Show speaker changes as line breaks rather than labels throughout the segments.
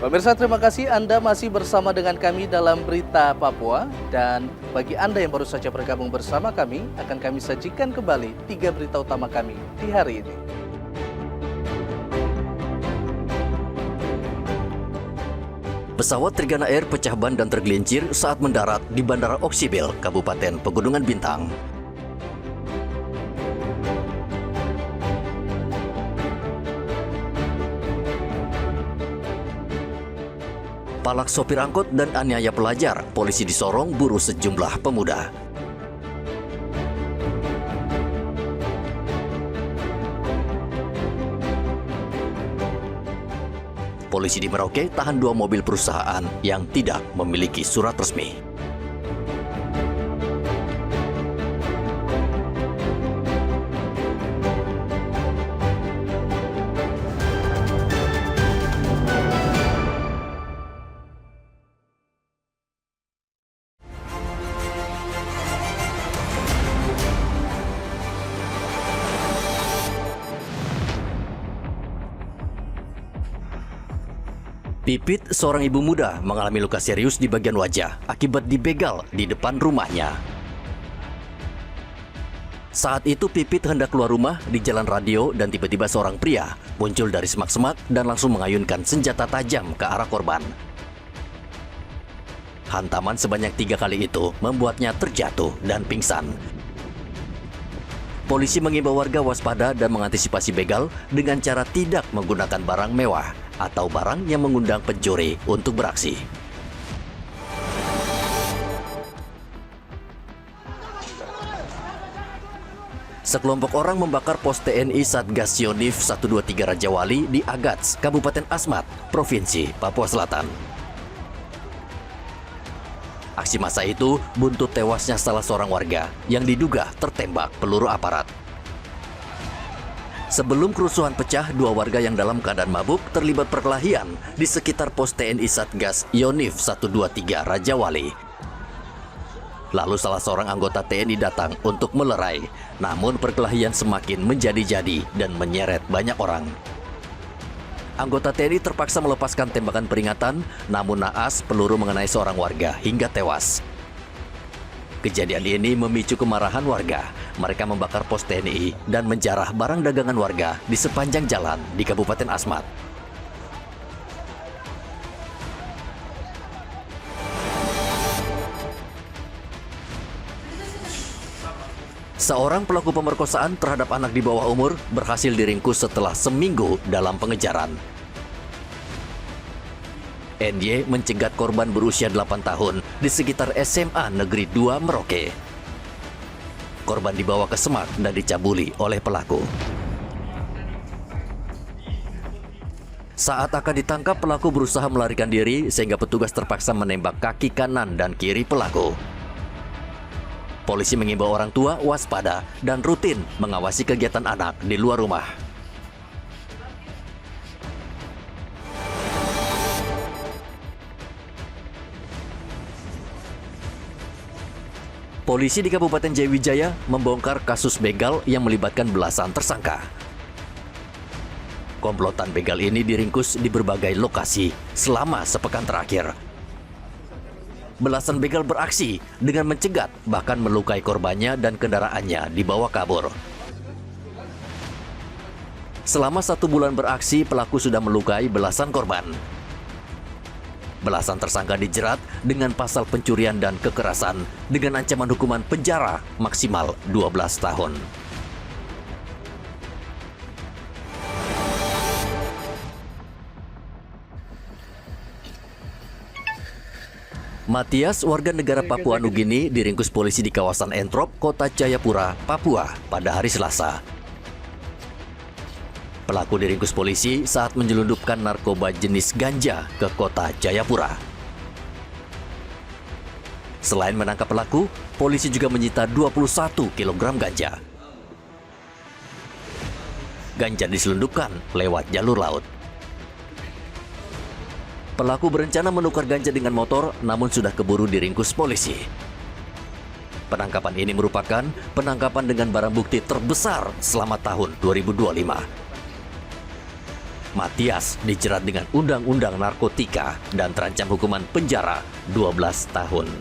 Pemirsa, terima kasih Anda masih bersama dengan kami dalam Berita Papua. Dan bagi Anda yang baru saja bergabung bersama kami, akan kami sajikan kembali 3 berita utama kami di hari ini.
Pesawat Trigana Air pecah ban dan tergelincir saat mendarat di Bandara Oksibil, Kabupaten Pegunungan Bintang. Palak sopir angkot dan aniaya pelajar, polisi di Sorong buru sejumlah pemuda. Polisi di Merauke tahan 2 mobil perusahaan yang tidak memiliki surat resmi. Pipit, seorang ibu muda, mengalami luka serius di bagian wajah akibat dibegal di depan rumahnya. Saat itu Pipit hendak keluar rumah di jalan radio dan tiba-tiba seorang pria muncul dari semak-semak dan langsung mengayunkan senjata tajam ke arah korban. Hantaman sebanyak 3 kali itu membuatnya terjatuh dan pingsan. Polisi mengimbau warga waspada dan mengantisipasi begal dengan cara tidak menggunakan barang mewah atau barang yang mengundang pencuri untuk beraksi. Sekelompok orang membakar pos TNI Satgas Yonif 123 Raja Wali di Agats, Kabupaten Asmat, Provinsi Papua Selatan. Aksi massa itu buntut tewasnya salah seorang warga yang diduga tertembak peluru aparat. Sebelum kerusuhan pecah, 2 warga yang dalam keadaan mabuk terlibat perkelahian di sekitar pos TNI Satgas Yonif 123 Raja Wali. Lalu salah seorang anggota TNI datang untuk melerai, namun perkelahian semakin menjadi-jadi dan menyeret banyak orang. Anggota TNI terpaksa melepaskan tembakan peringatan, namun naas peluru mengenai seorang warga hingga tewas. Kejadian ini memicu kemarahan warga. Mereka membakar pos TNI dan menjarah barang dagangan warga di sepanjang jalan di Kabupaten Asmat. Seorang pelaku pemerkosaan terhadap anak di bawah umur berhasil diringkus setelah seminggu dalam pengejaran. NY mencegat korban berusia 8 tahun di sekitar SMA Negeri 2 Merauke. Korban dibawa ke Semak dan dicabuli oleh pelaku. Saat akan ditangkap, pelaku berusaha melarikan diri sehingga petugas terpaksa menembak kaki kanan dan kiri pelaku. Polisi mengimbau orang tua waspada dan rutin mengawasi kegiatan anak di luar rumah. Polisi di Kabupaten Jayawijaya membongkar kasus begal yang melibatkan belasan tersangka. Komplotan begal ini diringkus di berbagai lokasi selama sepekan terakhir. Belasan begal beraksi dengan mencegat bahkan melukai korbannya dan kendaraannya dibawa kabur. Selama 1 bulan beraksi, pelaku sudah melukai belasan korban. Belasan tersangka dijerat dengan pasal pencurian dan kekerasan dengan ancaman hukuman penjara maksimal 12 tahun. Matias, warga negara Papua Nugini, diringkus polisi di kawasan Entrop, Kota Jayapura, Papua pada hari Selasa. Pelaku diringkus polisi saat menyelundupkan narkoba jenis ganja ke Kota Jayapura. Selain menangkap pelaku, polisi juga menyita 21 kg ganja. Ganja diselundupkan lewat jalur laut. Pelaku berencana menukar ganja dengan motor, namun sudah keburu diringkus polisi. Penangkapan ini merupakan penangkapan dengan barang bukti terbesar selama tahun 2025. Matias dijerat dengan Undang-Undang Narkotika dan terancam hukuman penjara 12 tahun.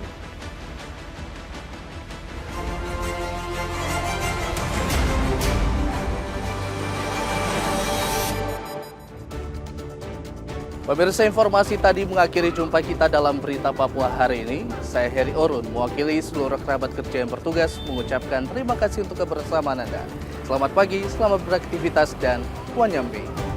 Pemirsa, informasi tadi mengakhiri jumpa kita dalam Berita Papua hari ini. Saya Heri Orun, mewakili seluruh kerabat kerja yang bertugas, mengucapkan terima kasih untuk kebersamaan Anda. Selamat pagi, selamat beraktivitas, dan Tuan Nyambi.